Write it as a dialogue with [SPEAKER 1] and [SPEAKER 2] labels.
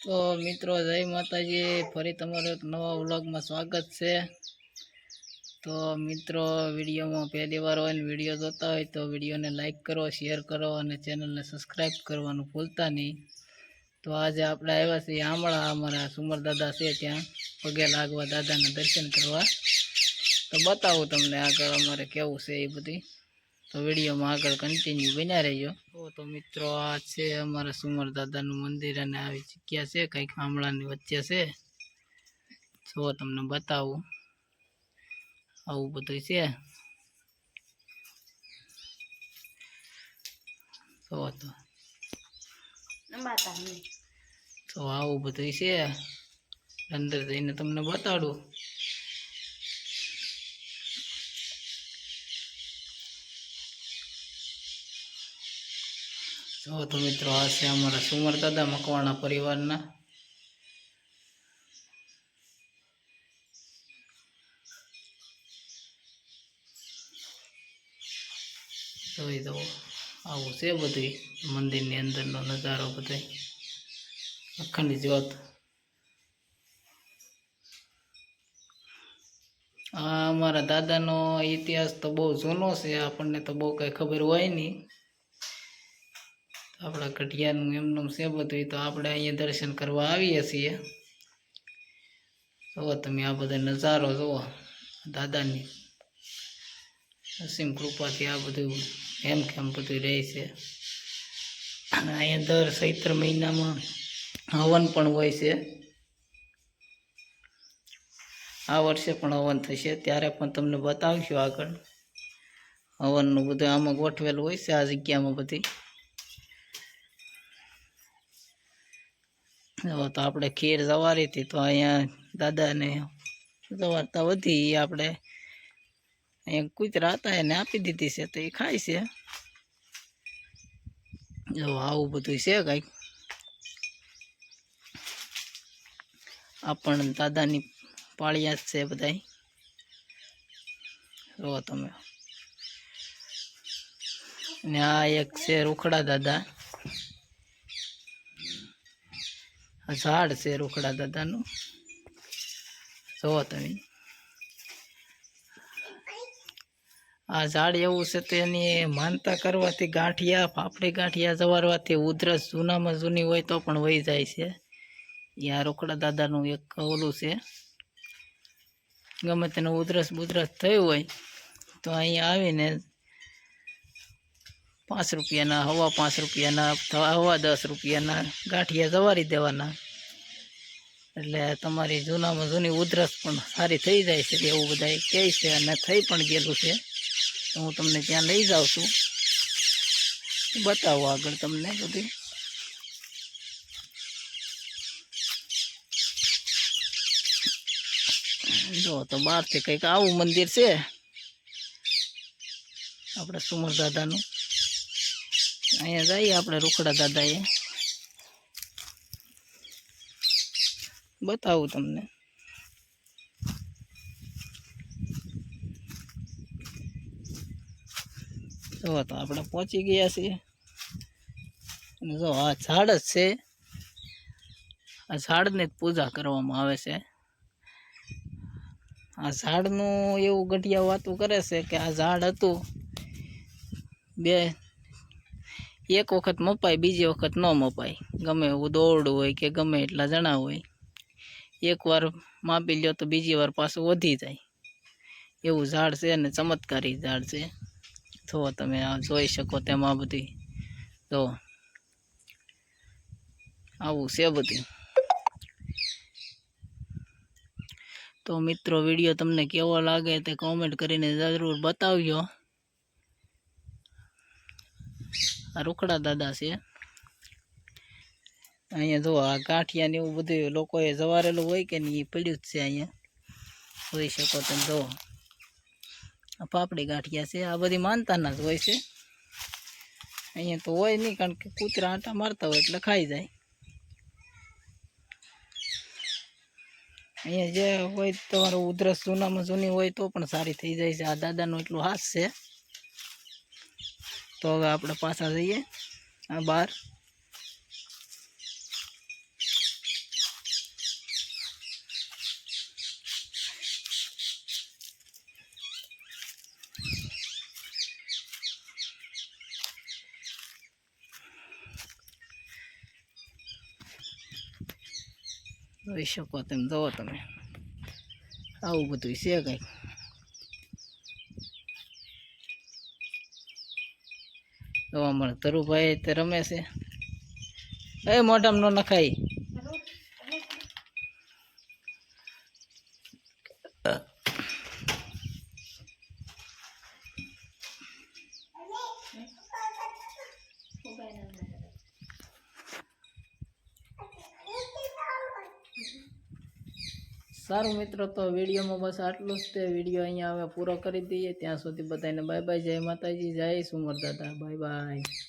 [SPEAKER 1] તો મિત્રો જય માતાજી, ફરી તમારો એક નવા વ્લોગમાં સ્વાગત છે। તો મિત્રો વિડીયોમાં પહેલી વાર હોય ને વિડીયો જોતા હોય તો વિડીયોને લાઈક કરો, શેર કરો અને ચેનલને સબસ્ક્રાઈબ કરવાનું ભૂલતા નહીં। તો આજે આપણે આવ્યા છીએ આમળા, અમારા સુમર દાદા છે ત્યાં પગે લાગવા, દાદાના દર્શન કરવા। તો બતાવું તમને આગળ અમારે કેવું છે એ બધી। તો વિડીયોમાં આગળ કન્ટિન્યુ બન્યા રહેજો। તો મિત્રો આ છે અમારા સુમર દાદાનું મંદિર અને આવી જગ્યા છે કંઈક આમળાની વચ્ચે છે। જો તમને બતાવું, આવું બધું છે। તો આવું બધું છે, અંદર જઈને તમને બતાડું। જો તો મિત્રો આ છે અમારા સુમર દાદા મકવાણા પરિવારના। જોઈ દો આવું છે બધું મંદિરની અંદરનો નજારો બધો, અખંડ જ્યોત। આ અમારા દાદાનો ઇતિહાસ તો બહુ જૂનો છે, આપણને તો બહુ કઈ ખબર હોય નહીં। આપણા કઢિયાનું એમનું છે બધું, તો આપણે અહીંયા દર્શન કરવા આવીએ છીએ। જુઓ તમે આ બધો નજારો જુઓ, દાદાની અસીમ કૃપાથી આ બધું હેમખેમ બધું રહે છે। અને અહીંયા દર ચૈત્ર મહિનામાં હવન પણ હોય છે। આ વર્ષે પણ હવન થશે, ત્યારે પણ તમને બતાવીશું આગળ। હવનનું બધું આમાં ગોઠવેલું હોય છે આ જગ્યામાં બધી। તો આપણે ખીર જવારી હતી, તો અહીંયા દાદાને જવારતા વધી આપણે અહીંયા કૂતરા હતા એને આપી દીધી છે, તો એ ખાય છે। જો આવું બધું છે કંઈક, આ પણ દાદાની પાળિયા જ છે બધાય। જો તમે, ને આ એક છે રૂખડા દાદા, આ ઝાડ છે રૂખડા દાદાનું। જુઓ તમે આ ઝાડ એવું છે તો એની માનતા કરવાથી ગાંઠિયા, ફાફડી ગાંઠિયા જવારવાથી ઉધરસ જૂનામાં જૂની હોય તો પણ વહી જાય છે। આ રોકડા દાદાનું એક ઓલું છે, ગમે તેને ઉધરસ બુધરસ થયું હોય તો અહીંયા આવીને 5 રૂપિયાના, હવા 5 રૂપિયાના, હવા 10 રૂપિયાના ગાંઠિયા જવારી દેવાના, એટલે તમારી જૂનામાં જૂની ઉધરસ પણ સારી થઈ જાય છે એવું બધા કહે છે, અને થઈ પણ ગયેલું છે। તો હું તમને ત્યાં લઈ જાઉં છું, બતાવું આગળ તમને બધું। જો તો બહારથી કંઈક આવું મંદિર છે આપણે સુમર દાદાનું। અહીંયા જઈએ આપણે રૂખડા દાદાએ, બતાવું તમને। જો તો આપણે પહોંચી ગયા છીએ, અને જો આ ઝાડ જ છે, આ ઝાડની જ પૂજા કરવામાં આવે છે। આ ઝાડનું એવું ગઢિયા વાતું કરે છે કે આ ઝાડ હતું એક વખત મપાય, બીજી વખત ન મપાય, ગમે એવું દોરડું હોય કે ગમે એટલા જણા હોય, એકવાર માપી લ્યો તો બીજી વાર પાછું વધી જાય એવું ઝાડ છે, અને ચમત્કારી ઝાડ છે। જો તમે આ જોઈ શકો તેમાં બધી જો આવું છે બધું। તો મિત્રો વિડીયો તમને કેવો લાગે તે કોમેન્ટ કરીને જરૂર બતાવજો। આ રૂખડા દાદા છે, અહીંયા જો આ ગાંઠિયા ને એવું બધું લોકોએ જવારેલું હોય કે નહીં એ પડ્યું જ છે અહીંયા, જોઈ શકો તમે। જો આ પાપડી ગાંઠિયા છે, આ બધી માનતાના જ હોય છે, અહીંયા તો હોય નહીં, કારણ કે કૂતરા આંટા મારતા હોય એટલે ખાઈ જાય। અહીંયા જે હોય તમારું ઉધરસ જૂનામાં જૂની હોય તો પણ સારી થઈ જાય છે। આ દાદાનું એટલું હાથ છે। તો હવે આપણે પાછા જઈએ આ બહાર। જોઈ શકો તેમ જુઓ તમે આવું બધું છે કંઈક જોવા મળે. ધરુભાઈ તે રમે છે. એ મોઢામાં ન નખાય. સારું મિત્રો, તો વિડીયોમાં બસ આટલું જ. તે વિડીયો અહીંયા હવે પૂરો કરી દઈએ. ત્યાં સુધી બધાને બાય બાય. જય માતાજી, જય સુમર દાદા, બાય બાય.